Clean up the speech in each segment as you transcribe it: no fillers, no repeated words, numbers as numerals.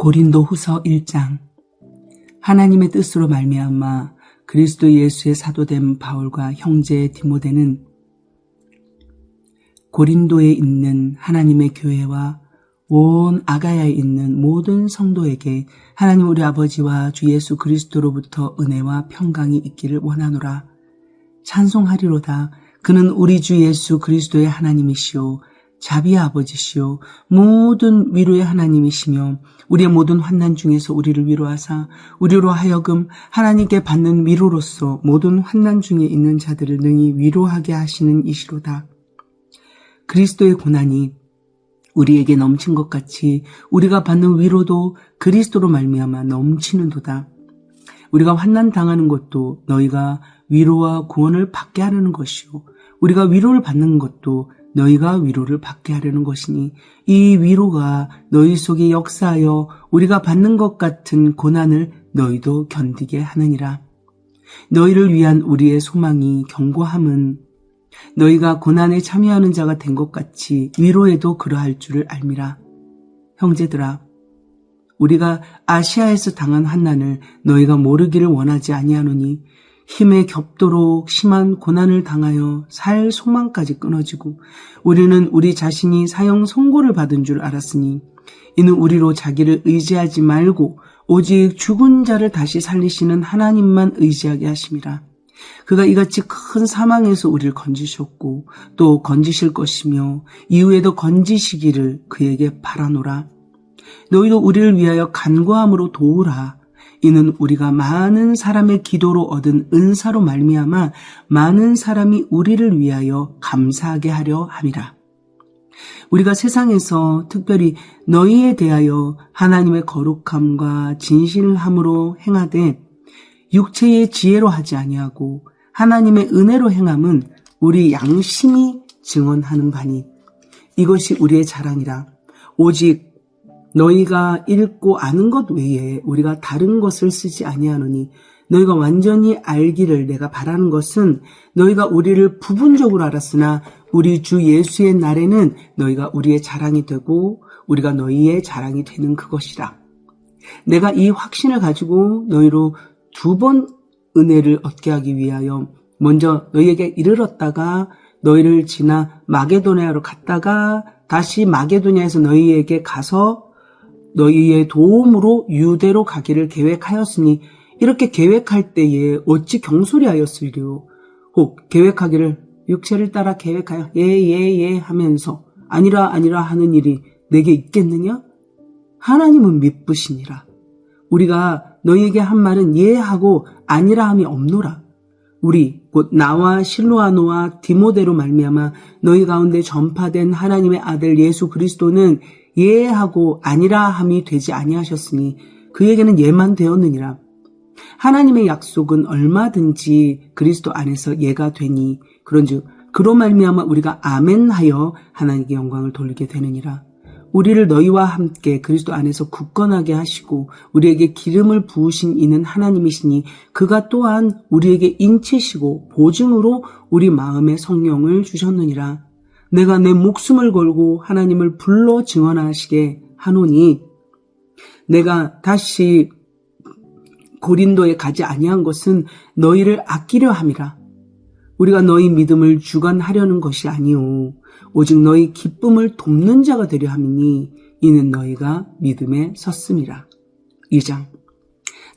고린도후서 1장. 하나님의 뜻으로 말미암아 그리스도 예수의 사도된 바울과 형제 디모데는 고린도에 있는 하나님의 교회와 온 아가야에 있는 모든 성도에게 하나님 우리 아버지와 주 예수 그리스도로부터 은혜와 평강이 있기를 원하노라. 찬송하리로다. 그는 우리 주 예수 그리스도의 하나님이시오 자비의 아버지시오 모든 위로의 하나님이시며 우리의 모든 환난 중에서 우리를 위로하사 우리로 하여금 하나님께 받는 위로로서 모든 환난 중에 있는 자들을 능히 위로하게 하시는 이시로다. 그리스도의 고난이 우리에게 넘친 것 같이 우리가 받는 위로도 그리스도로 말미암아 넘치는도다. 우리가 환난 당하는 것도 너희가 위로와 구원을 받게 하려는 것이요 우리가 위로를 받는 것도 너희가 위로를 받게 하려는 것이니 이 위로가 너희 속에 역사하여 우리가 받는 것 같은 고난을 너희도 견디게 하느니라. 너희를 위한 우리의 소망이 견고함은 너희가 고난에 참여하는 자가 된 것 같이 위로에도 그러할 줄을 알미라. 형제들아, 우리가 아시아에서 당한 환난을 너희가 모르기를 원하지 아니하노니 힘에 겹도록 심한 고난을 당하여 살 소망까지 끊어지고 우리는 우리 자신이 사형 선고를 받은 줄 알았으니 이는 우리로 자기를 의지하지 말고 오직 죽은 자를 다시 살리시는 하나님만 의지하게 하심이라. 그가 이같이 큰 사망에서 우리를 건지셨고 또 건지실 것이며 이후에도 건지시기를 그에게 바라노라. 너희도 우리를 위하여 간구함으로 도우라. 이는 우리가 많은 사람의 기도로 얻은 은사로 말미암아 많은 사람이 우리를 위하여 감사하게 하려 함이라. 우리가 세상에서 특별히 너희에 대하여 하나님의 거룩함과 진실함으로 행하되 육체의 지혜로 하지 아니하고 하나님의 은혜로 행함은 우리 양심이 증언하는 바니 이것이 우리의 자랑이라. 오직 너희가 읽고 아는 것 외에 우리가 다른 것을 쓰지 아니하노니 너희가 완전히 알기를 내가 바라는 것은 너희가 우리를 부분적으로 알았으나 우리 주 예수의 날에는 너희가 우리의 자랑이 되고 우리가 너희의 자랑이 되는 그것이라. 내가 이 확신을 가지고 너희로 2번 은혜를 얻게 하기 위하여 먼저 너희에게 이르렀다가 너희를 지나 마게도냐로 갔다가 다시 마게도냐에서 너희에게 가서 너희의 도움으로 유대로 가기를 계획하였으니 이렇게 계획할 때에 어찌 경솔이하였으리요. 혹 계획하기를 육체를 따라 계획하여 예 하면서 아니라 하는 일이 내게 있겠느냐? 하나님은 미쁘시니라. 우리가 너희에게 한 말은 예 하고 아니라 함이 없노라. 우리 곧 나와 실로아노와 디모데로 말미암아 너희 가운데 전파된 하나님의 아들 예수 그리스도는 예 하고 아니라 함이 되지 아니하셨으니 그에게는 예만 되었느니라. 하나님의 약속은 얼마든지 그리스도 안에서 예가 되니 그런즉 그로 말미암아 우리가 아멘하여 하나님께 영광을 돌리게 되느니라. 우리를 너희와 함께 그리스도 안에서 굳건하게 하시고 우리에게 기름을 부으신 이는 하나님이시니 그가 또한 우리에게 인치시고 보증으로 우리 마음에 성령을 주셨느니라. 내가 내 목숨을 걸고 하나님을 불러 증언하시게 하노니 내가 다시 고린도에 가지 아니한 것은 너희를 아끼려 함이라. 우리가 너희 믿음을 주관하려는 것이 아니오 오직 너희 기쁨을 돕는 자가 되려 함이니 이는 너희가 믿음에 섰음이라. 2장.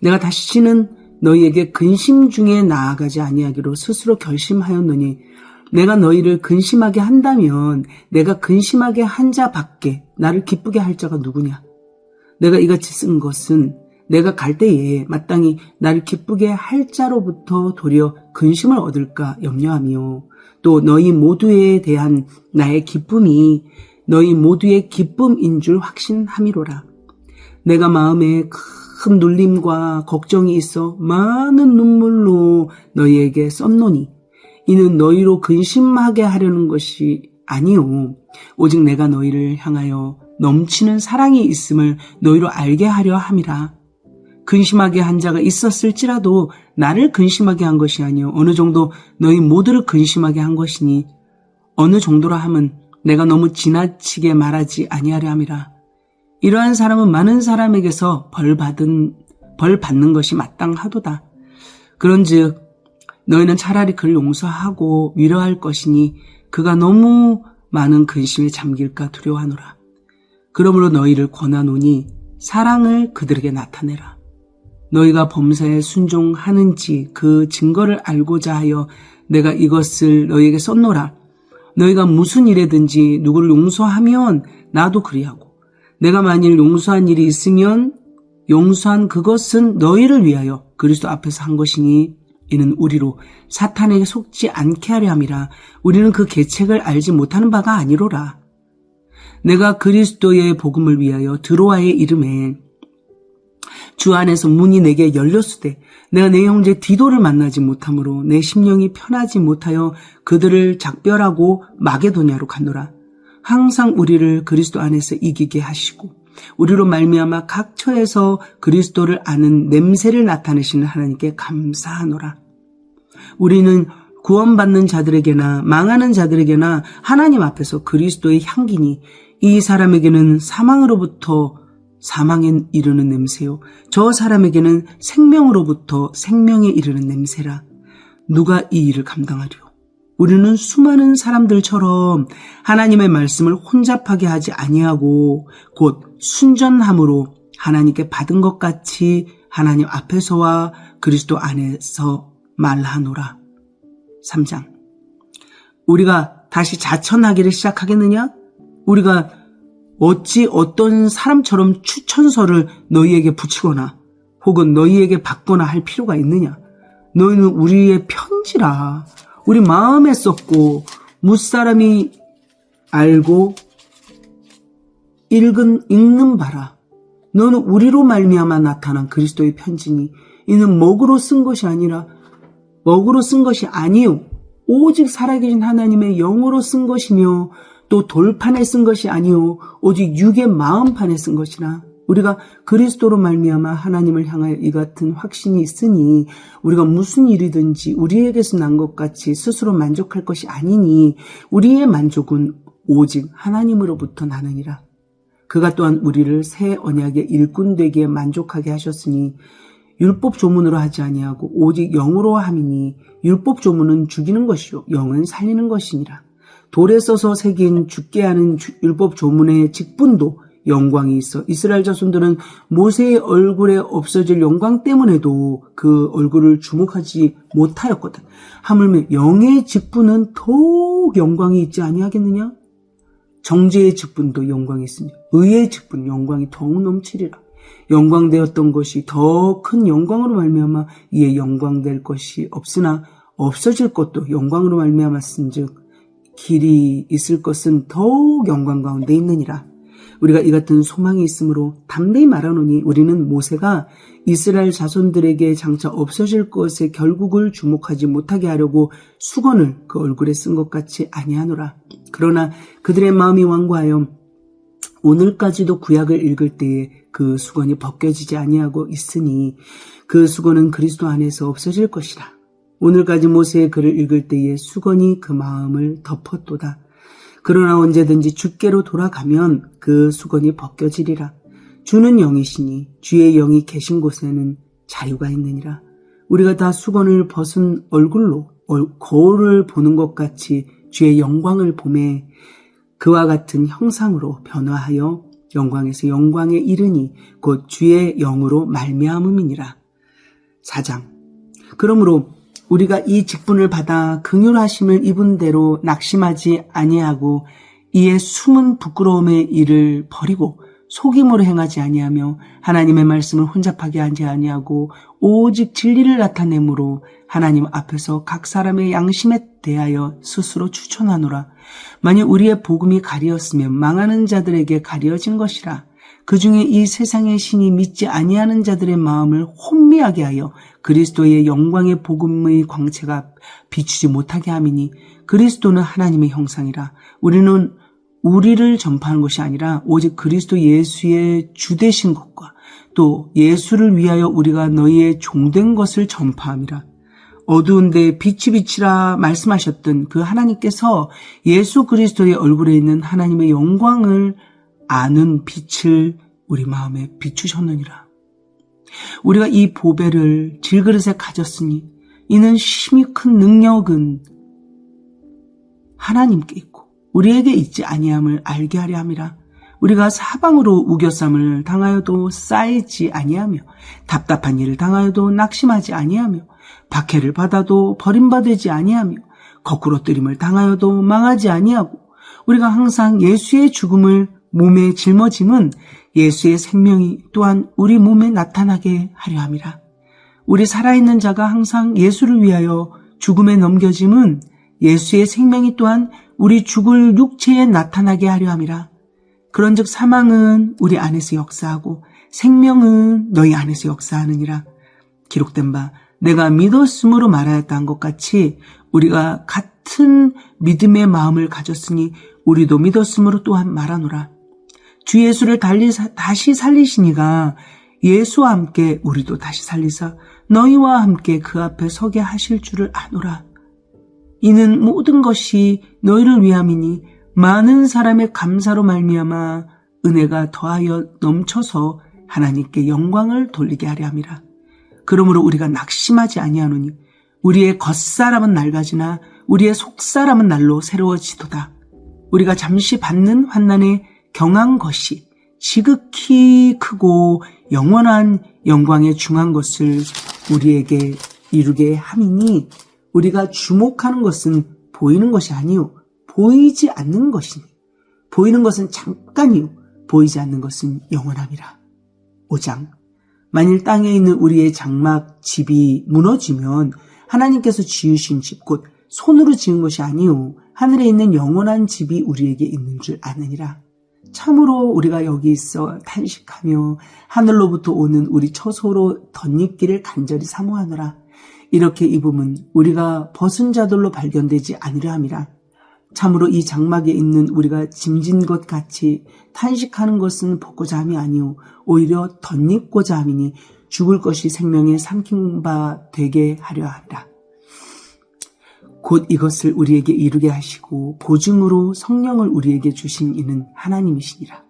내가 다시는 너희에게 근심 중에 나아가지 아니하기로 스스로 결심하였노니 내가 너희를 근심하게 한다면 내가 근심하게 한 자 밖에 나를 기쁘게 할 자가 누구냐? 내가 이같이 쓴 것은 내가 갈 때에 마땅히 나를 기쁘게 할 자로부터 도리어 근심을 얻을까 염려하며 또 너희 모두에 대한 나의 기쁨이 너희 모두의 기쁨인 줄 확신함이로라. 내가 마음에 큰 눌림과 걱정이 있어 많은 눈물로 너희에게 썼노니 이는 너희로 근심하게 하려는 것이 아니오 오직 내가 너희를 향하여 넘치는 사랑이 있음을 너희로 알게 하려 함이라. 근심하게 한 자가 있었을지라도 나를 근심하게 한 것이 아니오 어느 정도 너희 모두를 근심하게 한 것이니 어느 정도라 함은 내가 너무 지나치게 말하지 아니하려 함이라. 이러한 사람은 많은 사람에게서 벌 받는 것이 마땅하도다. 그런즉 너희는 차라리 그를 용서하고 위로할 것이니 그가 너무 많은 근심에 잠길까 두려워하노라. 그러므로 너희를 권하노니 사랑을 그들에게 나타내라. 너희가 범사에 순종하는지 그 증거를 알고자 하여 내가 이것을 너희에게 썼노라. 너희가 무슨 일에든지 누구를 용서하면 나도 그리하고 내가 만일 용서한 일이 있으면 용서한 그것은 너희를 위하여 그리스도 앞에서 한 것이니 이는 우리로 사탄에게 속지 않게 하려 함이라. 우리는 그 계책을 알지 못하는 바가 아니로라. 내가 그리스도의 복음을 위하여 드로아의 이름에 주 안에서 문이 내게 열렸으되 내가 내 형제 디도를 만나지 못하므로 내 심령이 편하지 못하여 그들을 작별하고 마게도냐로 갔노라. 항상 우리를 그리스도 안에서 이기게 하시고 우리로 말미암아 각 처에서 그리스도를 아는 냄새를 나타내시는 하나님께 감사하노라. 우리는 구원받는 자들에게나 망하는 자들에게나 하나님 앞에서 그리스도의 향기니 이 사람에게는 사망으로부터 사망에 이르는 냄새요 저 사람에게는 생명으로부터 생명에 이르는 냄새라. 누가 이 일을 감당하리요? 우리는 수많은 사람들처럼 하나님의 말씀을 혼잡하게 하지 아니하고 곧 순전함으로 하나님께 받은 것 같이 하나님 앞에서와 그리스도 안에서 말하노라. 3장. 우리가 다시 자천하기를 시작하겠느냐? 우리가 어찌 어떤 사람처럼 추천서를 너희에게 붙이거나 혹은 너희에게 받거나 할 필요가 있느냐? 너희는 우리의 편지라. 우리 마음에 썼고 무사람이 알고 읽는 바라. 너는 우리로 말미암아 나타난 그리스도의 편지니 이는 먹으로 쓴 것이 아니라 먹으로 쓴 것이 아니요 오직 살아계신 하나님의 영으로 쓴 것이며 또 돌판에 쓴 것이 아니요 오직 육의 마음판에 쓴 것이라. 우리가 그리스도로 말미암아 하나님을 향하여 이 같은 확신이 있으니 우리가 무슨 일이든지 우리에게서 난 것 같이 스스로 만족할 것이 아니니 우리의 만족은 오직 하나님으로부터 나느니라. 그가 또한 우리를 새 언약의 일꾼 되기에 만족하게 하셨으니 율법 조문으로 하지 아니하고 오직 영으로 함이니 율법 조문은 죽이는 것이요 영은 살리는 것이니라. 돌에 써서 새긴 죽게 하는 율법 조문의 직분도 영광이 있어 이스라엘 자손들은 모세의 얼굴에 없어질 영광 때문에도 그 얼굴을 주목하지 못하였거든. 하물며 영의 직분은 더욱 영광이 있지 아니하겠느냐? 정죄의 직분도 영광이 있으며 의의 직분 영광이 더욱 넘치리라. 영광되었던 것이 더 큰 영광으로 말미암아 이에 영광될 것이 없으나 없어질 것도 영광으로 말미암았은즉 길이 있을 것은 더욱 영광 가운데 있느니라. 우리가 이 같은 소망이 있으므로 담대히 말하노니 우리는 모세가 이스라엘 자손들에게 장차 없어질 것의 결국을 주목하지 못하게 하려고 수건을 그 얼굴에 쓴 것 같이 아니하노라. 그러나 그들의 마음이 완고하여 오늘까지도 구약을 읽을 때에 그 수건이 벗겨지지 아니하고 있으니 그 수건은 그리스도 안에서 없어질 것이라. 오늘까지 모세의 글을 읽을 때에 수건이 그 마음을 덮었도다. 그러나 언제든지 주께로 돌아가면 그 수건이 벗겨지리라. 주는 영이시니 주의 영이 계신 곳에는 자유가 있느니라. 우리가 다 수건을 벗은 얼굴로 거울을 보는 것 같이 주의 영광을 보매 그와 같은 형상으로 변화하여 영광에서 영광에 이르니 곧 주의 영으로 말미암음이니라. 4장. 그러므로 우리가 이 직분을 받아 긍휼하심을 입은 대로 낙심하지 아니하고 이에 숨은 부끄러움의 일을 버리고 속임으로 행하지 아니하며 하나님의 말씀을 혼잡하게 하지 아니하고 오직 진리를 나타내므로 하나님 앞에서 각 사람의 양심에 대하여 스스로 추천하노라. 만일 우리의 복음이 가리었으면 망하는 자들에게 가려진 것이라. 그 중에 이 세상의 신이 믿지 아니하는 자들의 마음을 혼미하게 하여 그리스도의 영광의 복음의 광채가 비추지 못하게 함이니 그리스도는 하나님의 형상이라. 우리는 우리를 전파하는 것이 아니라 오직 그리스도 예수의 주되신 것과 또 예수를 위하여 우리가 너희의 종된 것을 전파함이라. 어두운데 빛이 비치라 말씀하셨던 그 하나님께서 예수 그리스도의 얼굴에 있는 하나님의 영광을 아는 빛을 우리 마음에 비추셨느니라. 우리가 이 보배를 질그릇에 가졌으니 이는 심히 큰 능력은 하나님께 있고 우리에게 있지 아니함을 알게 하려 함이라. 우리가 사방으로 우겨쌈을 당하여도 쌓이지 아니하며 답답한 일을 당하여도 낙심하지 아니하며 박해를 받아도 버림받지 아니하며 거꾸로 뜨림을 당하여도 망하지 아니하고 우리가 항상 예수의 죽음을 몸에 짊어짐은 예수의 생명이 또한 우리 몸에 나타나게 하려 함이라. 우리 살아있는 자가 항상 예수를 위하여 죽음에 넘겨짐은 예수의 생명이 또한 우리 죽을 육체에 나타나게 하려 함이라. 그런즉 사망은 우리 안에서 역사하고 생명은 너희 안에서 역사하느니라. 기록된 바 내가 믿었으므로 말하였다 한 것 같이 우리가 같은 믿음의 마음을 가졌으니 우리도 믿었으므로 또한 말하노라. 주 예수를 다시 살리시니가 예수와 함께 우리도 다시 살리사 너희와 함께 그 앞에 서게 하실 줄을 아노라. 이는 모든 것이 너희를 위함이니 많은 사람의 감사로 말미암아 은혜가 더하여 넘쳐서 하나님께 영광을 돌리게 하려 함이라. 그러므로 우리가 낙심하지 아니하노니 우리의 겉사람은 낡아지나 우리의 속사람은 날로 새로워지도다. 우리가 잠시 받는 환난에 경한 것이 지극히 크고 영원한 영광에 중한 것을 우리에게 이루게 함이니 우리가 주목하는 것은 보이는 것이 아니요 보이지 않는 것이니 보이는 것은 잠깐이요 보이지 않는 것은 영원함이라. 5장 만일 땅에 있는 우리의 장막 집이 무너지면 하나님께서 지으신 집 곧 손으로 지은 것이 아니요 하늘에 있는 영원한 집이 우리에게 있는 줄 아느니라. 참으로 우리가 여기 있어 탄식하며 하늘로부터 오는 우리 처소로 덧입기를 간절히 사모하노라. 이렇게 입으면 우리가 벗은 자들로 발견되지 아니려 함이라. 참으로 이 장막에 있는 우리가 짐진 것 같이 탄식하는 것은 벗고자 함이 아니오 오히려 덧입고자 함이니 죽을 것이 생명에 삼킨 바 되게 하려 함이라. 곧 이것을 우리에게 이루게 하시고 보증으로 성령을 우리에게 주신 이는 하나님이시니라.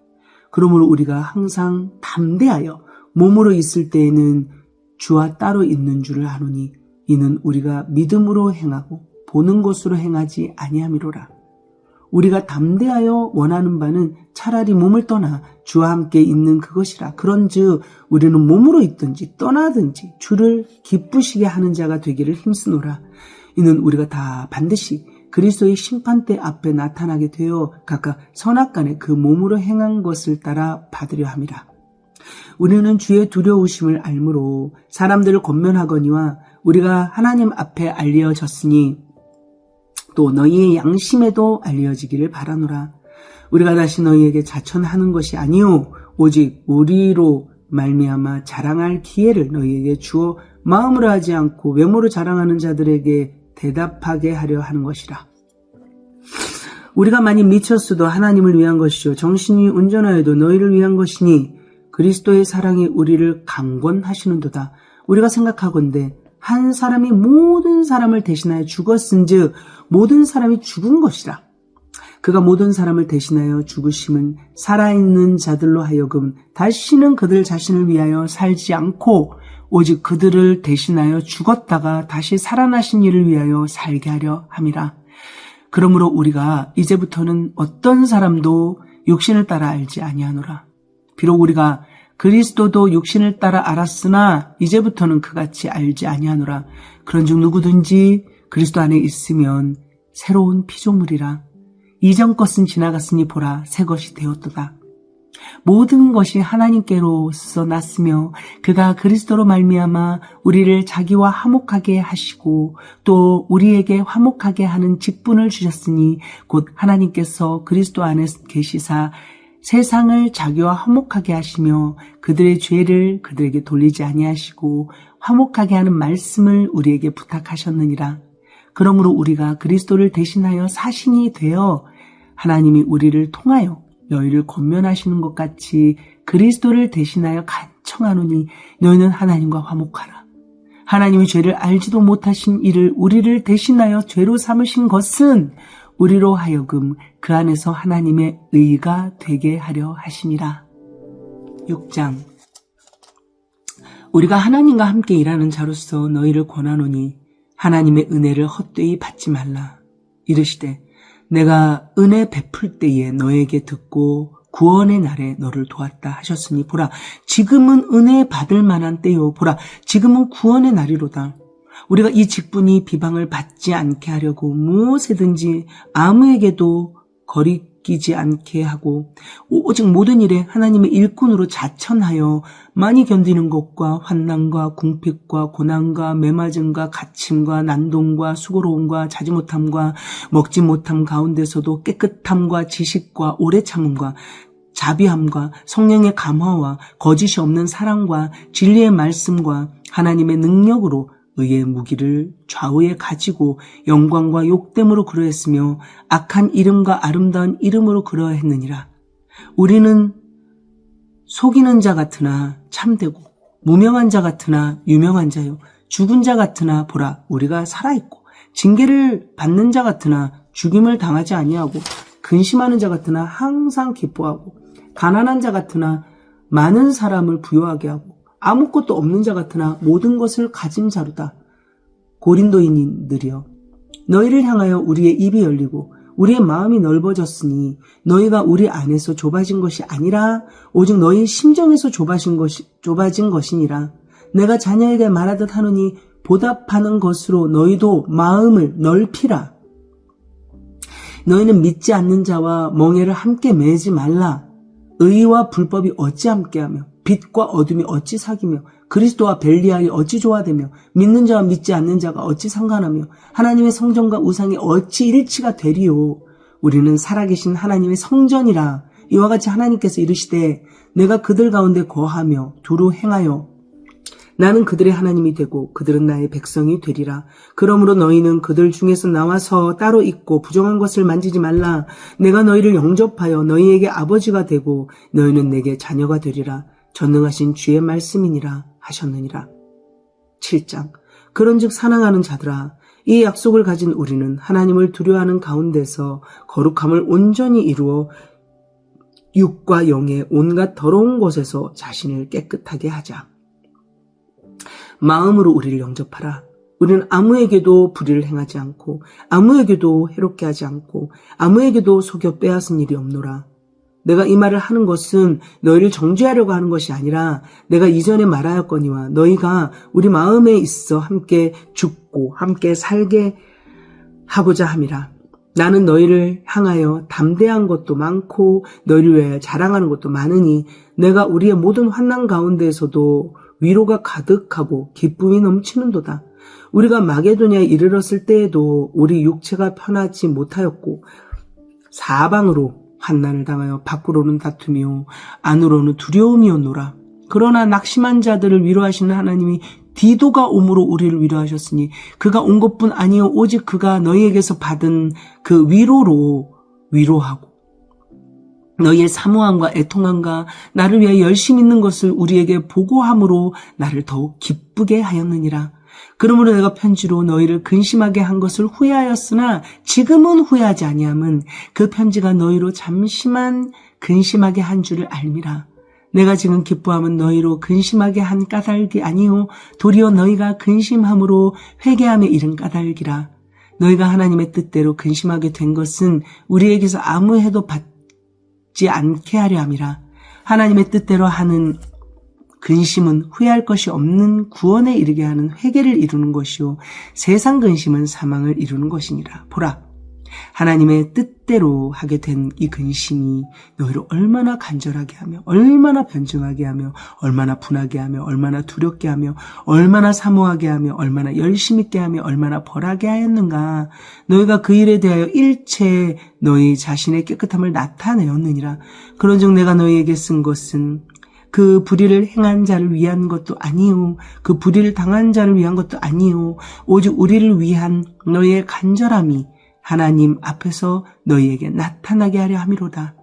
그러므로 우리가 항상 담대하여 몸으로 있을 때에는 주와 따로 있는 줄을 아노니 이는 우리가 믿음으로 행하고 보는 것으로 행하지 아니함이로라. 우리가 담대하여 원하는 바는 차라리 몸을 떠나 주와 함께 있는 그것이라. 그런즉 우리는 몸으로 있든지 떠나든지 주를 기쁘시게 하는 자가 되기를 힘쓰노라. 이는 우리가 다 반드시 그리스도의 심판대 앞에 나타나게 되어 각각 선악간에 그 몸으로 행한 것을 따라 받으려 함이라. 우리는 주의 두려우심을 알므로 사람들을 권면하거니와 우리가 하나님 앞에 알려졌으니 또 너희의 양심에도 알려지기를 바라노라. 우리가 다시 너희에게 자천하는 것이 아니오 오직 우리로 말미암아 자랑할 기회를 너희에게 주어 마음으로 하지 않고 외모로 자랑하는 자들에게 대답하게 하려 하는 것이라. 우리가 많이 미쳤어도 하나님을 위한 것이요 정신이 온전하여도 너희를 위한 것이니 그리스도의 사랑이 우리를 강권하시는도다. 우리가 생각하건대 한 사람이 모든 사람을 대신하여 죽었은즉 모든 사람이 죽은 것이라. 그가 모든 사람을 대신하여 죽으심은 살아있는 자들로 하여금 다시는 그들 자신을 위하여 살지 않고 오직 그들을 대신하여 죽었다가 다시 살아나신 이를 위하여 살게 하려 함이라. 그러므로 우리가 이제부터는 어떤 사람도 육신을 따라 알지 아니하노라. 비록 우리가 그리스도도 육신을 따라 알았으나 이제부터는 그같이 알지 아니하노라. 그런즉 누구든지 그리스도 안에 있으면 새로운 피조물이라. 이전 것은 지나갔으니 보라 새 것이 되었도다. 모든 것이 하나님께로서 났으며 그가 그리스도로 말미암아 우리를 자기와 화목하게 하시고 또 우리에게 화목하게 하는 직분을 주셨으니 곧 하나님께서 그리스도 안에 계시사 세상을 자기와 화목하게 하시며 그들의 죄를 그들에게 돌리지 아니하시고 화목하게 하는 말씀을 우리에게 부탁하셨느니라. 그러므로 우리가 그리스도를 대신하여 사신이 되어 하나님이 우리를 통하여 너희를 권면하시는 것 같이 그리스도를 대신하여 간청하노니 너희는 하나님과 화목하라. 하나님이 죄를 알지도 못하신 이를 우리를 대신하여 죄로 삼으신 것은 우리로 하여금 그 안에서 하나님의 의가 되게 하려 하심이라. 6장. 우리가 하나님과 함께 일하는 자로서 너희를 권하노니 하나님의 은혜를 헛되이 받지 말라. 이르시되 내가 은혜 베풀 때에 너에게 듣고 구원의 날에 너를 도왔다 하셨으니 보라, 지금은 은혜 받을 만한 때요. 보라, 지금은 구원의 날이로다. 우리가 이 직분이 비방을 받지 않게 하려고 무엇이든지 아무에게도 거리끼지 않게 하고 오직 모든 일에 하나님의 일꾼으로 자천하여 많이 견디는 것과 환난과 궁핍과 고난과 매맞음과 갇힘과 난동과 수고로움과 자지 못함과 먹지 못함 가운데서도 깨끗함과 지식과 오래 참음과 자비함과 성령의 감화와 거짓이 없는 사랑과 진리의 말씀과 하나님의 능력으로 의의 무기를 좌우에 가지고 영광과 욕됨으로 그러했으며 악한 이름과 아름다운 이름으로 그러했느니라. 우리는 속이는 자 같으나 참되고 무명한 자 같으나 유명한 자요, 죽은 자 같으나 보라 우리가 살아있고 징계를 받는 자 같으나 죽임을 당하지 아니하고 근심하는 자 같으나 항상 기뻐하고 가난한 자 같으나 많은 사람을 부유하게 하고 아무것도 없는 자 같으나 모든 것을 가진 자로다. 고린도인들이여, 너희를 향하여 우리의 입이 열리고 우리의 마음이 넓어졌으니 너희가 우리 안에서 좁아진 것이 아니라 오직 너희 심정에서 좁아진 것이니라. 내가 자녀에게 말하듯 하노니 보답하는 것으로 너희도 마음을 넓히라. 너희는 믿지 않는 자와 멍에를 함께 매지 말라. 의와 불법이 어찌 함께하며 빛과 어둠이 어찌 사귀며 그리스도와 벨리알이 어찌 조화되며 믿는 자와 믿지 않는 자가 어찌 상관하며 하나님의 성전과 우상이 어찌 일치가 되리요. 우리는 살아계신 하나님의 성전이라. 이와 같이 하나님께서 이르시되 내가 그들 가운데 거하며 두루 행하여 나는 그들의 하나님이 되고 그들은 나의 백성이 되리라. 그러므로 너희는 그들 중에서 나와서 따로 있고 부정한 것을 만지지 말라. 내가 너희를 영접하여 너희에게 아버지가 되고 너희는 내게 자녀가 되리라. 전능하신 주의 말씀이니라 하셨느니라. 7장. 그런즉 사랑하는 자들아, 이 약속을 가진 우리는 하나님을 두려워하는 가운데서 거룩함을 온전히 이루어 육과 영의 온갖 더러운 것에서 자신을 깨끗하게 하자. 마음으로 우리를 영접하라. 우리는 아무에게도 불의를 행하지 않고 아무에게도 해롭게 하지 않고 아무에게도 속여 빼앗은 일이 없노라. 내가 이 말을 하는 것은 너희를 정죄하려고 하는 것이 아니라 내가 이전에 말하였거니와 너희가 우리 마음에 있어 함께 죽고 함께 살게 하고자 함이라. 나는 너희를 향하여 담대한 것도 많고 너희를 위하여 자랑하는 것도 많으니 내가 우리의 모든 환난 가운데에서도 위로가 가득하고 기쁨이 넘치는도다. 우리가 마게도냐에 이르렀을 때에도 우리 육체가 편하지 못하였고 사방으로 환난을 당하여 밖으로는 다툼이요 안으로는 두려움이었노라. 그러나 낙심한 자들을 위로하시는 하나님이 디도가 옴으로 우리를 위로하셨으니 그가 온 것뿐 아니요 오직 그가 너희에게서 받은 그 위로로 위로하고 너희의 사모함과 애통함과 나를 위해 열심 있는 것을 우리에게 보고함으로 나를 더욱 기쁘게 하였느니라. 그러므로 내가 편지로 너희를 근심하게 한 것을 후회하였으나 지금은 후회하지 아니함은 그 편지가 너희로 잠시만 근심하게 한 줄을 알미라. 내가 지금 기뻐함은 너희로 근심하게 한 까닭이 아니요 도리어 너희가 근심함으로 회개함에 이른 까닭이라. 너희가 하나님의 뜻대로 근심하게 된 것은 우리에게서 아무 해도 받지 않게 하려 함이라. 하나님의 뜻대로 하는 근심은 후회할 것이 없는 구원에 이르게 하는 회개를 이루는 것이요 세상 근심은 사망을 이루는 것이니라. 보라, 하나님의 뜻대로 하게 된 이 근심이 너희를 얼마나 간절하게 하며 얼마나 변증하게 하며 얼마나 분하게 하며 얼마나 두렵게 하며 얼마나 사모하게 하며 얼마나 열심 있게 하며 얼마나 벌하게 하였는가. 너희가 그 일에 대하여 일체 너희 자신의 깨끗함을 나타내었느니라. 그런즉 내가 너희에게 쓴 것은 그 불의를 행한 자를 위한 것도 아니요 그 불의를 당한 자를 위한 것도 아니요 오직 우리를 위한 너희의 간절함이 하나님 앞에서 너희에게 나타나게 하려 함이로다.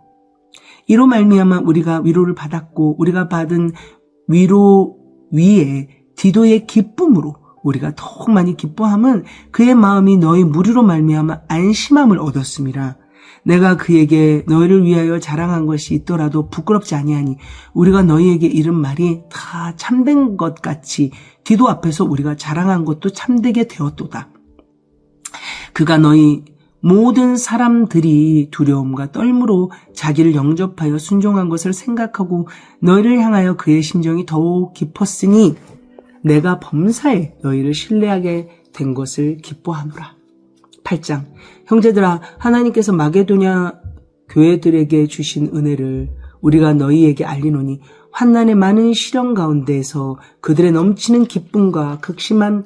이로 말미암아 우리가 위로를 받았고 우리가 받은 위로 위에 디도의 기쁨으로 우리가 더욱 많이 기뻐함은 그의 마음이 너희 무리로 말미암아 안심함을 얻었음이라. 내가 그에게 너희를 위하여 자랑한 것이 있더라도 부끄럽지 아니하니 우리가 너희에게 이른 말이 다 참된 것 같이 디도 앞에서 우리가 자랑한 것도 참되게 되었도다. 그가 너희 모든 사람들이 두려움과 떨므로 자기를 영접하여 순종한 것을 생각하고 너희를 향하여 그의 심정이 더욱 깊었으니 내가 범사에 너희를 신뢰하게 된 것을 기뻐하노라. 8장. 형제들아, 하나님께서 마게도냐 교회들에게 주신 은혜를 우리가 너희에게 알리노니 환난의 많은 시련 가운데에서 그들의 넘치는 기쁨과 극심한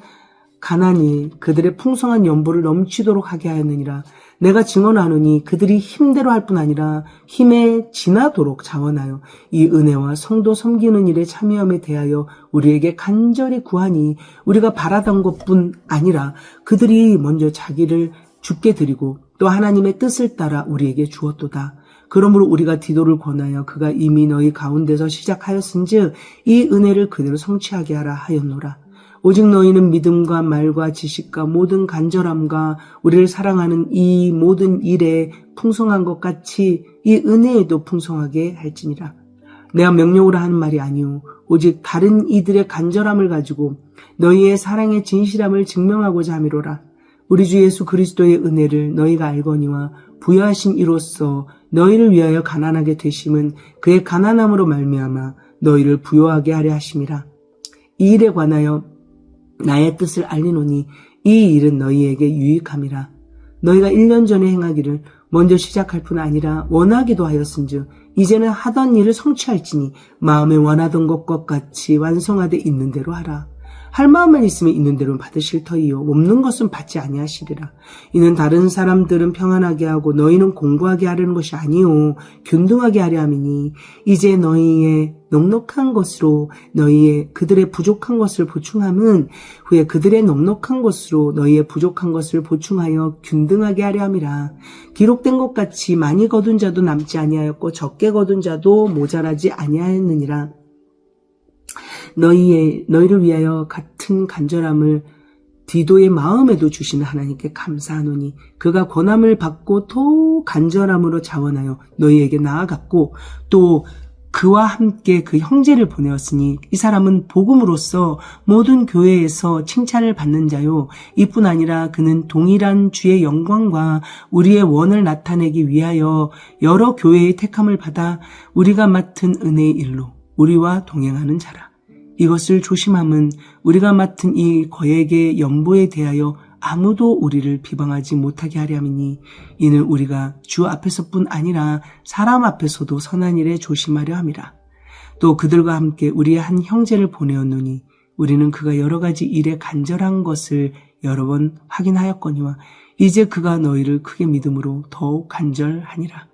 가난이 그들의 풍성한 연보를 넘치도록 하게 하였느니라. 내가 증언하노니 그들이 힘대로 할 뿐 아니라 힘에 지나도록 자원하여 이 은혜와 성도 섬기는 일에 참여함에 대하여 우리에게 간절히 구하니 우리가 바라던 것뿐 아니라 그들이 먼저 자기를 주께 드리고 또 하나님의 뜻을 따라 우리에게 주었도다. 그러므로 우리가 디도를 권하여 그가 이미 너희 가운데서 시작하였은즉 이 은혜를 그대로 성취하게 하라 하였노라. 오직 너희는 믿음과 말과 지식과 모든 간절함과 우리를 사랑하는 이 모든 일에 풍성한 것 같이 이 은혜에도 풍성하게 할지니라. 내가 명령으로 하는 말이 아니오 오직 다른 이들의 간절함을 가지고 너희의 사랑의 진실함을 증명하고자 함이로라. 우리 주 예수 그리스도의 은혜를 너희가 알거니와 부여하신 이로써 너희를 위하여 가난하게 되심은 그의 가난함으로 말미암아 너희를 부여하게 하려 하심이라. 이 일에 관하여 나의 뜻을 알리노니 이 일은 너희에게 유익함이라. 너희가 1년 전에 행하기를 먼저 시작할 뿐 아니라 원하기도 하였은즉 이제는 하던 일을 성취할지니 마음에 원하던 것과 같이 완성하되 있는 대로 하라. 할 마음만 있으면 있는 대로 받으실 터이요 없는 것은 받지 아니하시리라. 이는 다른 사람들은 평안하게 하고 너희는 공고하게 하려는 것이 아니요 균등하게 하려 함이니 이제 너희의 넉넉한 것으로 그들의 부족한 것을 보충함은 후에 그들의 넉넉한 것으로 너희의 부족한 것을 보충하여 균등하게 하려 함이라. 기록된 것 같이 많이 거둔 자도 남지 아니하였고 적게 거둔 자도 모자라지 아니하였느니라. 너희를 위하여 같은 간절함을 디도의 마음에도 주시는 하나님께 감사하노니 그가 권함을 받고 또 간절함으로 자원하여 너희에게 나아갔고 또 그와 함께 그 형제를 보내었으니 이 사람은 복음으로써 모든 교회에서 칭찬을 받는 자요 이뿐 아니라 그는 동일한 주의 영광과 우리의 원을 나타내기 위하여 여러 교회의 택함을 받아 우리가 맡은 은혜의 일로 우리와 동행하는 자라. 이것을 조심함은 우리가 맡은 이 거액의 연보에 대하여 아무도 우리를 비방하지 못하게 하려 함이니 이는 우리가 주 앞에서뿐 아니라 사람 앞에서도 선한 일에 조심하려 함이라. 또 그들과 함께 우리의 한 형제를 보내었노니 우리는 그가 여러 가지 일에 간절한 것을 여러 번 확인하였거니와 이제 그가 너희를 크게 믿음으로 더욱 간절하니라.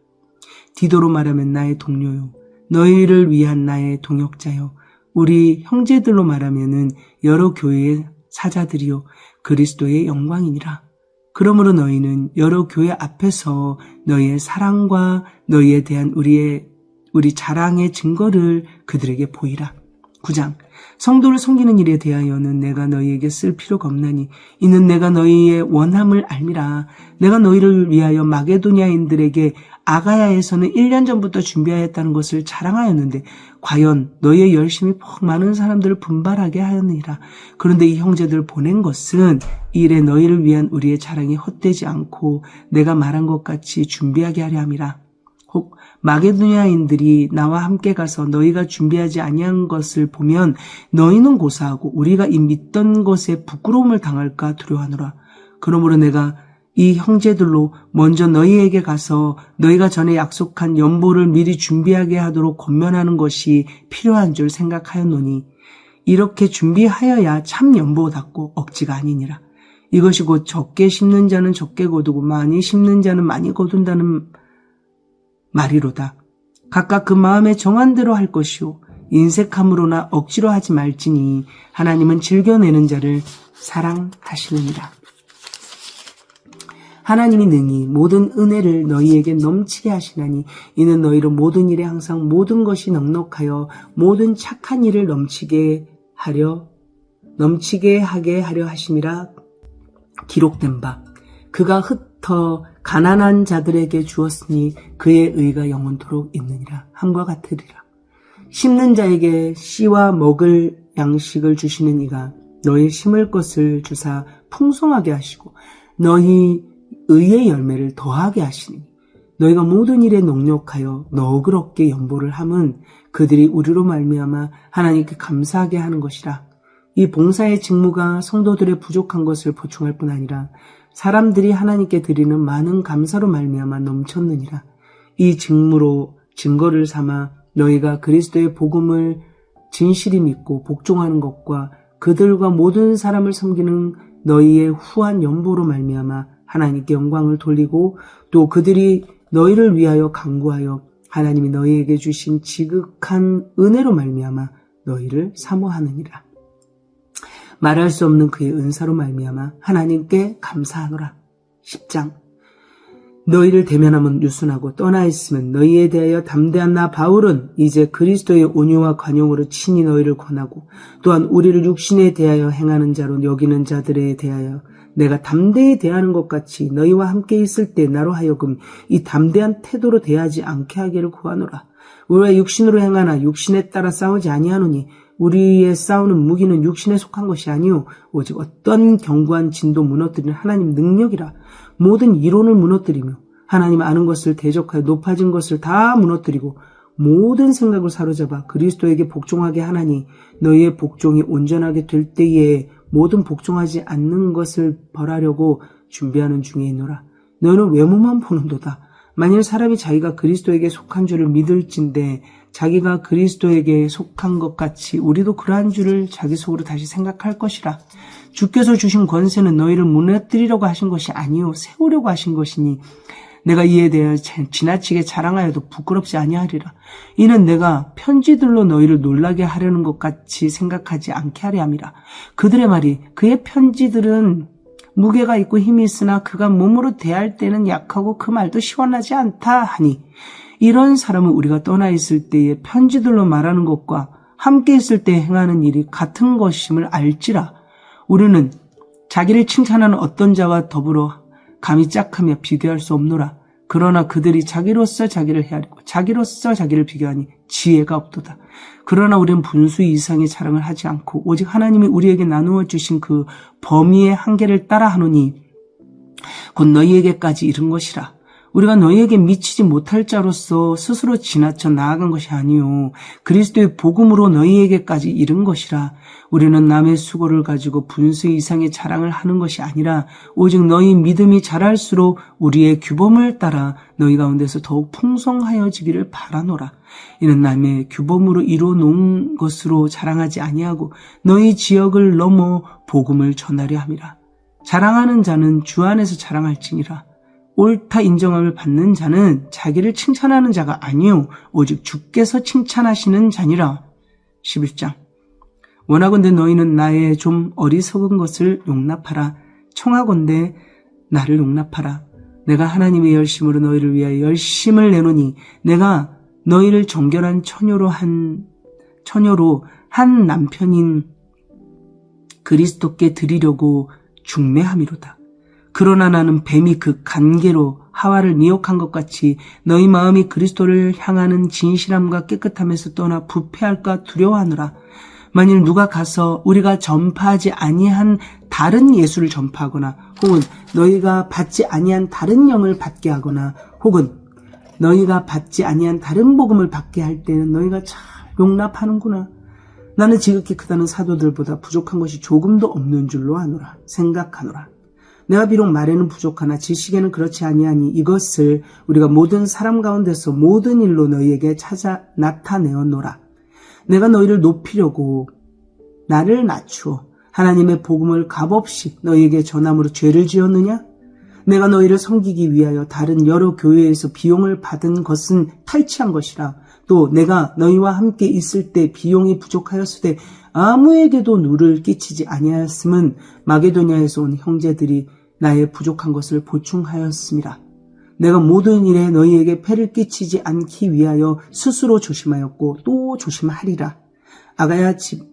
디도로 말하면 나의 동료요 너희를 위한 나의 동역자요 우리 형제들로 말하면은 여러 교회의 사자들이요 그리스도의 영광이니라. 그러므로 너희는 여러 교회 앞에서 너희의 사랑과 너희에 대한 우리 자랑의 증거를 그들에게 보이라. 9장. 성도를 섬기는 일에 대하여는 내가 너희에게 쓸 필요가 없나니 이는 내가 너희의 원함을 알미라. 내가 너희를 위하여 마게도냐인들에게 아가야에서는 1년 전부터 준비하였다는 것을 자랑하였는데 과연 너희의 열심이 폭 많은 사람들을 분발하게 하였느니라. 그런데 이 형제들을 보낸 것은 이 일에 너희를 위한 우리의 자랑이 헛되지 않고 내가 말한 것 같이 준비하게 하려 함이라. 혹 마게도냐인들이 나와 함께 가서 너희가 준비하지 아니한 것을 보면 너희는 고사하고 우리가 이 믿던 것에 부끄러움을 당할까 두려워하노라. 그러므로 내가 이 형제들로 먼저 너희에게 가서 너희가 전에 약속한 연보를 미리 준비하게 하도록 권면하는 것이 필요한 줄 생각하였노니 이렇게 준비하여야 참 연보답고 억지가 아니니라. 이것이 곧 적게 심는 자는 적게 거두고 많이 심는 자는 많이 거둔다는 말이로다. 각각 그 마음에 정한 대로 할 것이요 인색함으로나 억지로 하지 말지니 하나님은 즐겨내는 자를 사랑하시느니라. 하나님이 능히 모든 은혜를 너희에게 넘치게 하시나니 이는 너희로 모든 일에 항상 모든 것이 넉넉하여 모든 착한 일을 넘치게 하게 하려 하심이라. 기록된 바 그가 더 가난한 자들에게 주었으니 그의 의가 영원토록 있느니라. 함과 같으리라. 심는 자에게 씨와 먹을 양식을 주시는 이가 너희 심을 것을 주사 풍성하게 하시고 너희 의의 열매를 더하게 하시니 너희가 모든 일에 농력하여 너그럽게 연보를 함은 그들이 우리로 말미암아 하나님께 감사하게 하는 것이라. 이 봉사의 직무가 성도들의 부족한 것을 보충할 뿐 아니라 사람들이 하나님께 드리는 많은 감사로 말미암아 넘쳤느니라. 이 직무로 증거를 삼아 너희가 그리스도의 복음을 진실히 믿고 복종하는 것과 그들과 모든 사람을 섬기는 너희의 후한 연보로 말미암아 하나님께 영광을 돌리고 또 그들이 너희를 위하여 간구하여 하나님이 너희에게 주신 지극한 은혜로 말미암아 너희를 사모하느니라. 말할 수 없는 그의 은사로 말미암아 하나님께 감사하노라. 10장. 너희를 대면하면 유순하고 떠나 있으면 너희에 대하여 담대한 나 바울은 이제 그리스도의 온유와 관용으로 친히 너희를 권하고 또한 우리를 육신에 대하여 행하는 자로 여기는 자들에 대하여 내가 담대히 대하는 것 같이 너희와 함께 있을 때 나로 하여금 이 담대한 태도로 대하지 않게 하기를 구하노라. 우리가 육신으로 행하나 육신에 따라 싸우지 아니하노니 우리의 싸우는 무기는 육신에 속한 것이 아니오 오직 어떤 견고한 진도 무너뜨리는 하나님 능력이라. 모든 이론을 무너뜨리며 하나님 아는 것을 대적하여 높아진 것을 다 무너뜨리고 모든 생각을 사로잡아 그리스도에게 복종하게 하나니 너희의 복종이 온전하게 될 때에 모든 복종하지 않는 것을 벌하려고 준비하는 중에 있노라. 너희는 외모만 보는도다. 만일 사람이 자기가 그리스도에게 속한 줄을 믿을진대 자기가 그리스도에게 속한 것 같이 우리도 그러한 줄을 자기 속으로 다시 생각할 것이라. 주께서 주신 권세는 너희를 무너뜨리려고 하신 것이 아니요 세우려고 하신 것이니 내가 이에 대하여 지나치게 자랑하여도 부끄럽지 아니하리라. 이는 내가 편지들로 너희를 놀라게 하려는 것 같이 생각하지 않게 하려 함이라. 그들의 말이 그의 편지들은 무게가 있고 힘이 있으나 그가 몸으로 대할 때는 약하고 그 말도 시원하지 않다 하니 이런 사람은 우리가 떠나 있을 때에 편지들로 말하는 것과 함께 있을 때 행하는 일이 같은 것임을 알지라. 우리는 자기를 칭찬하는 어떤 자와 더불어 감히 짝하며 비교할 수 없노라. 그러나 그들이 자기로서 자기를 헤아리고 자기로서 자기를 비교하니 지혜가 없도다. 그러나 우리는 분수 이상의 자랑을 하지 않고 오직 하나님이 우리에게 나누어 주신 그 범위의 한계를 따라 하노니 곧 너희에게까지 이른 것이라. 우리가 너희에게 미치지 못할 자로서 스스로 지나쳐 나아간 것이 아니요 그리스도의 복음으로 너희에게까지 이른 것이라. 우리는 남의 수고를 가지고 분수 이상의 자랑을 하는 것이 아니라 오직 너희 믿음이 자랄수록 우리의 규범을 따라 너희 가운데서 더욱 풍성하여지기를 바라노라. 이는 남의 규범으로 이루어 놓은 것으로 자랑하지 아니하고 너희 지역을 넘어 복음을 전하려 함이라. 자랑하는 자는 주 안에서 자랑할지니라. 옳다 인정함을 받는 자는 자기를 칭찬하는 자가 아니요 오직 주께서 칭찬하시는 자니라. 11장. 원하건대 너희는 나의 좀 어리석은 것을 용납하라. 청하건대 나를 용납하라. 내가 하나님의 열심으로 너희를 위하여 열심을 내노니 내가 너희를 정결한 처녀로 한 남편인 그리스도께 드리려고 중매함이로다. 그러나 나는 뱀이 그 간계로 하와를 미혹한 것 같이 너희 마음이 그리스도를 향하는 진실함과 깨끗함에서 떠나 부패할까 두려워하노라. 만일 누가 가서 우리가 전파하지 아니한 다른 예수를 전파하거나 혹은 너희가 받지 아니한 다른 영을 받게 하거나 혹은 너희가 받지 아니한 다른 복음을 받게 할 때는 너희가 잘 용납하는구나. 나는 지극히 크다는 사도들보다 부족한 것이 조금도 없는 줄로 아노라. 생각하노라. 내가 비록 말에는 부족하나 지식에는 그렇지 아니하니 이것을 우리가 모든 사람 가운데서 모든 일로 너희에게 찾아 나타내었노라. 내가 너희를 높이려고 나를 낮추어 하나님의 복음을 값없이 너희에게 전함으로 죄를 지었느냐? 내가 너희를 섬기기 위하여 다른 여러 교회에서 비용을 받은 것은 탈취한 것이라. 또 내가 너희와 함께 있을 때 비용이 부족하였으되 아무에게도 누를 끼치지 아니하였음은 마게도냐에서 온 형제들이 나의 부족한 것을 보충하였음이라. 내가 모든 일에 너희에게 폐를 끼치지 않기 위하여 스스로 조심하였고 또 조심하리라. 아가야 집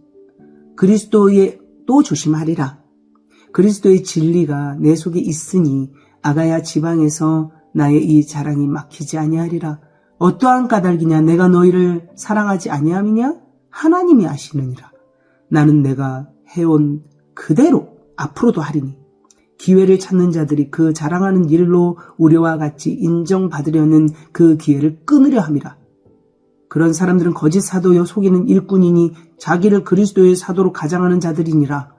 그리스도의 또 조심하리라. 그리스도의 진리가 내 속에 있으니 아가야 지방에서 나의 이 자랑이 막히지 아니하리라. 어떠한 까닭이냐? 내가 너희를 사랑하지 아니함이냐? 하나님이 아시느니라. 나는 내가 해온 그대로 앞으로도 하리니 기회를 찾는 자들이 그 자랑하는 일로 우리와 같이 인정받으려는 그 기회를 끊으려 함이라. 그런 사람들은 거짓 사도요 속이는 일꾼이니 자기를 그리스도의 사도로 가장하는 자들이니라.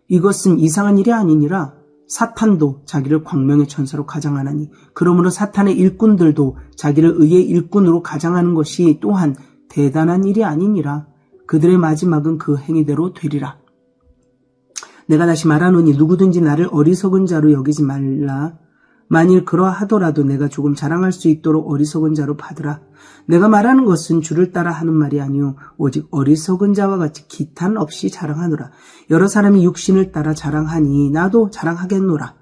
이것은 이상한 일이 아니니라. 사탄도 자기를 광명의 천사로 가장하나니 그러므로 사탄의 일꾼들도 자기를 의의 일꾼으로 가장하는 것이 또한 대단한 일이 아니니라. 그들의 마지막은 그 행위대로 되리라. 내가 다시 말하노니 누구든지 나를 어리석은 자로 여기지 말라. 만일 그러하더라도 내가 조금 자랑할 수 있도록 어리석은 자로 받으라. 내가 말하는 것은 주를 따라 하는 말이 아니요 오직 어리석은 자와 같이 기탄 없이 자랑하노라. 여러 사람이 육신을 따라 자랑하니 나도 자랑하겠노라.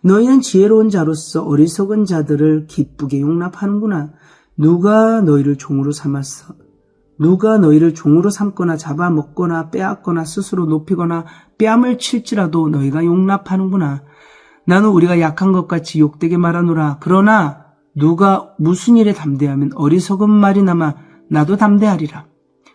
너희는 지혜로운 자로서 어리석은 자들을 기쁘게 용납하는구나. 누가 너희를 종으로 삼거나 잡아먹거나 빼앗거나 스스로 높이거나 뺨을 칠지라도 너희가 용납하는구나. 나는 우리가 약한 것 같이 욕되게 말하노라. 그러나 누가 무슨 일에 담대하면 어리석은 말이나마 나도 담대하리라.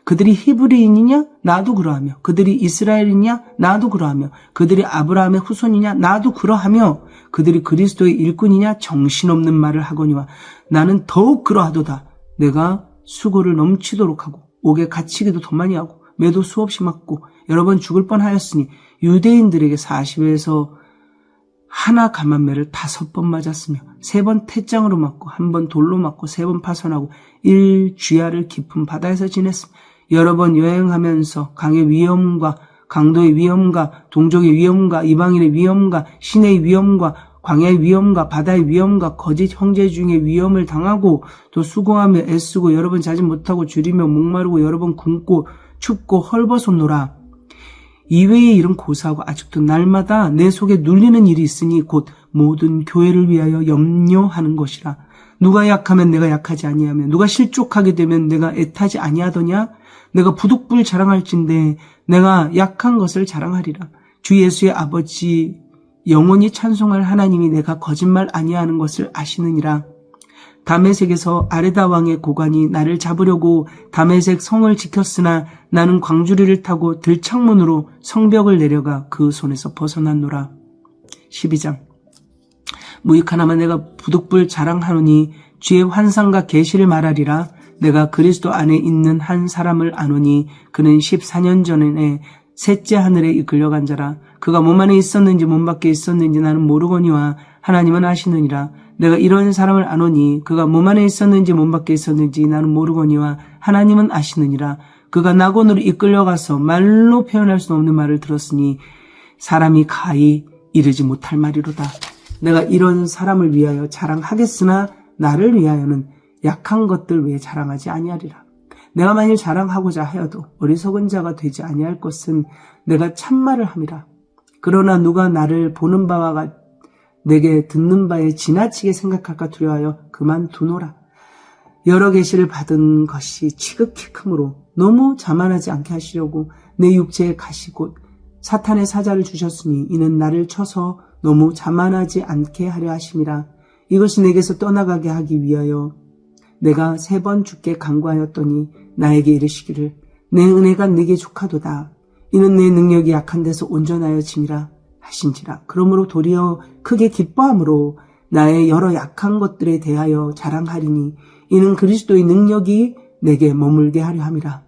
그들이 히브리인이냐? 나도 그러하며. 그들이 이스라엘이냐? 나도 그러하며. 그들이 아브라함의 후손이냐? 나도 그러하며. 그들이 그리스도의 일꾼이냐? 정신없는 말을 하거니와 나는 더욱 그러하도다. 내가 수고를 넘치도록 하고 옥에 갇히기도 더 많이 하고 매도 수없이 맞고 여러 번 죽을 뻔하였으니 유대인들에게 40에서 하나 감한매를 5번 맞았으며 3번 태장으로 맞고 1번 돌로 맞고 3번 파손하고 1주야를 깊은 바다에서 지냈으며 여러 번 여행하면서 강의 위험과 강도의 위험과 동족의 위험과 이방인의 위험과 신의 위험과 광야의 위험과 바다의 위험과 거짓 형제 중에 위험을 당하고 또 수고하며 애쓰고 여러 번 자지 못하고 줄이며 목마르고 여러 번 굶고 춥고 헐벗었노라. 이외의 일은 고사하고 아직도 날마다 내 속에 눌리는 일이 있으니 곧 모든 교회를 위하여 염려하는 것이라. 누가 약하면 내가 약하지 아니하며 누가 실족하게 되면 내가 애타지 아니하더냐. 내가 부득불 자랑할진대 내가 약한 것을 자랑하리라. 주 예수의 아버지 영원히 찬송할 하나님이 내가 거짓말 아니하는 것을 아시느니라. 다메섹에서 아레다 왕의 고관이 나를 잡으려고 다메섹 성을 지켰으나 나는 광주리를 타고 들창문으로 성벽을 내려가 그 손에서 벗어났노라. 12장 무익하나마 내가 부득불 자랑하노니 주의 환상과 계시를 말하리라. 내가 그리스도 안에 있는 한 사람을 아노니 그는 14년 전에 셋째 하늘에 이끌려간 자라. 그가 몸 안에 있었는지 몸 밖에 있었는지 나는 모르거니와 하나님은 아시느니라. 내가 이런 사람을 아노니 그가 몸 안에 있었는지 몸 밖에 있었는지 나는 모르거니와 하나님은 아시느니라. 그가 낙원으로 이끌려가서 말로 표현할 수 없는 말을 들었으니 사람이 가히 이르지 못할 말이로다. 내가 이런 사람을 위하여 자랑하겠으나 나를 위하여는 약한 것들 외에 자랑하지 아니하리라. 내가 만일 자랑하고자 하여도 어리석은 자가 되지 아니할 것은 내가 참말을 함이라. 그러나 누가 나를 보는 바와 내게 듣는 바에 지나치게 생각할까 두려워하여 그만두노라. 여러 계시를 받은 것이 지극히 크므로 너무 자만하지 않게 하시려고 내 육체에 가시 곧 사탄의 사자를 주셨으니 이는 나를 쳐서 너무 자만하지 않게 하려 하심이라. 이것이 내게서 떠나가게 하기 위하여 내가 3번 주께 간구하였더니 나에게 이르시기를 내 은혜가 네게 족하도다. 이는 내 능력이 약한 데서 온전하여짐이라 하신지라. 그러므로 도리어 크게 기뻐함으로 나의 여러 약한 것들에 대하여 자랑하리니 이는 그리스도의 능력이 내게 머물게 하려 함이라.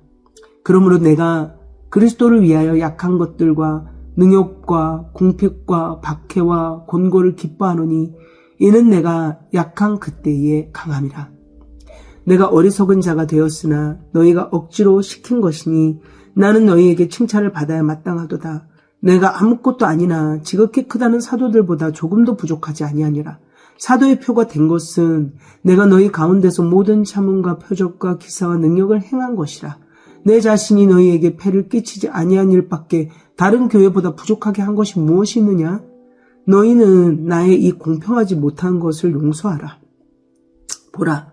그러므로 내가 그리스도를 위하여 약한 것들과 능욕과 궁핍과 박해와 곤고를 기뻐하노니 이는 내가 약한 그때에 강함이라. 내가 어리석은 자가 되었으나 너희가 억지로 시킨 것이니 나는 너희에게 칭찬을 받아야 마땅하도다. 내가 아무것도 아니나 지극히 크다는 사도들보다 조금도 부족하지 아니하니라. 사도의 표가 된 것은 내가 너희 가운데서 모든 참음과 표적과 기사와 능력을 행한 것이라. 내 자신이 너희에게 폐를 끼치지 아니한 일밖에 다른 교회보다 부족하게 한 것이 무엇이 있느냐? 너희는 나의 이 공평하지 못한 것을 용서하라. 보라,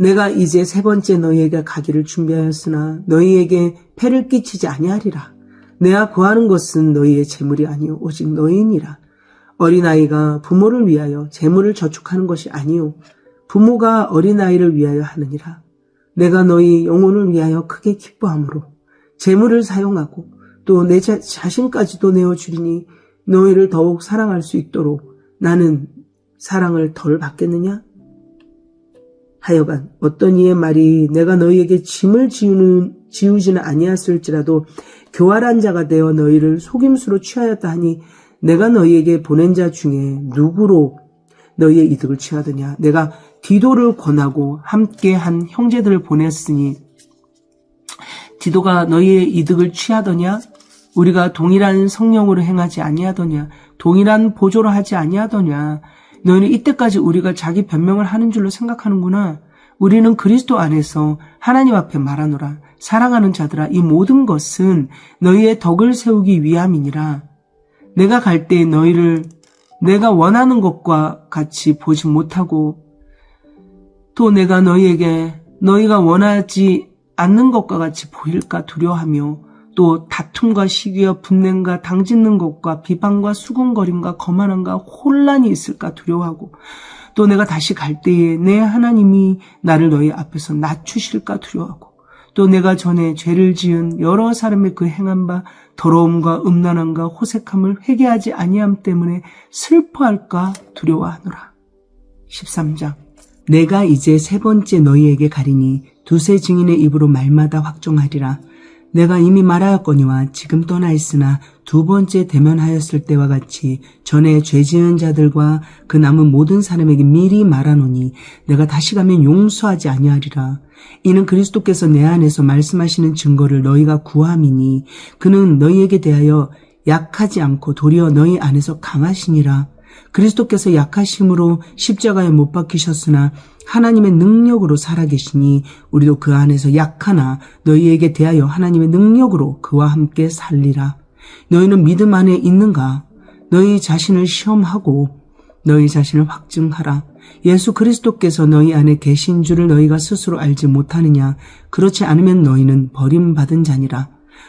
내가 이제 3번째 너희에게 가기를 준비하였으나 너희에게 폐를 끼치지 아니하리라. 내가 구하는 것은 너희의 재물이 아니요 오직 너희니라. 어린아이가 부모를 위하여 재물을 저축하는 것이 아니요 부모가 어린아이를 위하여 하느니라. 내가 너희 영혼을 위하여 크게 기뻐함으로 재물을 사용하고 또 내 자신까지도 내어주리니 너희를 더욱 사랑할 수 있도록 나는 사랑을 덜 받겠느냐? 하여간 어떤 이의 말이 내가 너희에게 짐을 지우지는 아니하였을지라도 교활한 자가 되어 너희를 속임수로 취하였다 하니 내가 너희에게 보낸 자 중에 누구로 너희의 이득을 취하더냐? 내가 디도를 권하고 함께한 형제들을 보냈으니 디도가 너희의 이득을 취하더냐? 우리가 동일한 성령으로 행하지 아니하더냐? 동일한 보조로 하지 아니하더냐? 너희는 이때까지 우리가 자기 변명을 하는 줄로 생각하는구나. 우리는 그리스도 안에서 하나님 앞에 말하노라. 사랑하는 자들아, 이 모든 것은 너희의 덕을 세우기 위함이니라. 내가 갈 때 너희를 내가 원하는 것과 같이 보지 못하고 또 내가 너희에게 너희가 원하지 않는 것과 같이 보일까 두려워하며 또 다툼과 시기와 분냄과 당짓는 것과 비방과 수군거림과 거만함과 혼란이 있을까 두려워하고 또 내가 다시 갈 때에 내 하나님이 나를 너희 앞에서 낮추실까 두려워하고 또 내가 전에 죄를 지은 여러 사람의 그 행한 바 더러움과 음란함과 호색함을 회개하지 아니함 때문에 슬퍼할까 두려워하노라. 13장 내가 이제 세 번째 너희에게 가리니 두세 증인의 입으로 말마다 확정하리라. 내가 이미 말하였거니와 지금 떠나 있으나 두 번째 대면하였을 때와 같이 전에 죄 지은 자들과 그 남은 모든 사람에게 미리 말하노니 내가 다시 가면 용서하지 아니하리라. 이는 그리스도께서 내 안에서 말씀하시는 증거를 너희가 구함이니 그는 너희에게 대하여 약하지 않고 도리어 너희 안에서 강하시니라. 그리스도께서 약하심으로 십자가에 못 박히셨으나 하나님의 능력으로 살아계시니 우리도 그 안에서 약하나 너희에게 대하여 하나님의 능력으로 그와 함께 살리라. 너희는 믿음 안에 있는가? 너희 자신을 시험하고 너희 자신을 확증하라. 예수 그리스도께서 너희 안에 계신 줄을 너희가 스스로 알지 못하느냐? 그렇지 않으면 너희는 버림받은 자니라.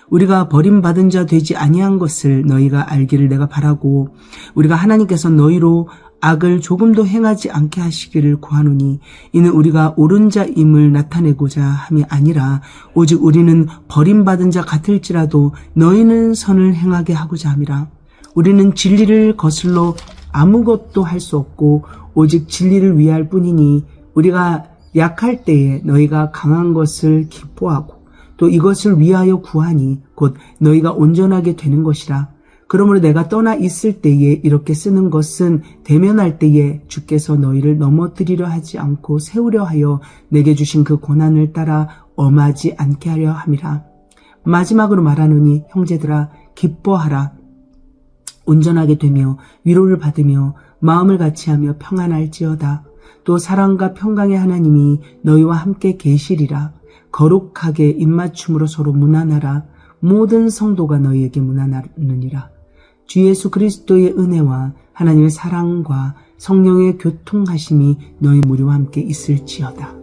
우리가 버림받은 자 되지 아니한 것을 너희가 알기를 내가 바라고 우리가 하나님께서 너희로 악을 조금도 행하지 않게 하시기를 구하노니 이는 우리가 옳은 자임을 나타내고자 함이 아니라 오직 우리는 버림받은 자 같을지라도 너희는 선을 행하게 하고자 함이라. 우리는 진리를 거슬러 아무것도 할 수 없고 오직 진리를 위할 뿐이니 우리가 약할 때에 너희가 강한 것을 기뻐하고 또 이것을 위하여 구하니 곧 너희가 온전하게 되는 것이라. 그러므로 내가 떠나 있을 때에 이렇게 쓰는 것은 대면할 때에 주께서 너희를 넘어뜨리려 하지 않고 세우려 하여 내게 주신 그 고난을 따라 엄하지 않게 하려 함이라. 마지막으로 말하노니 형제들아 기뻐하라. 온전하게 되며 위로를 받으며 마음을 같이하며 평안할지어다. 또 사랑과 평강의 하나님이 너희와 함께 계시리라. 거룩하게 입맞춤으로 서로 문안하라. 모든 성도가 너희에게 문안하느니라. 주 예수 그리스도의 은혜와 하나님의 사랑과 성령의 교통하심이 너희 무리와 함께 있을지어다.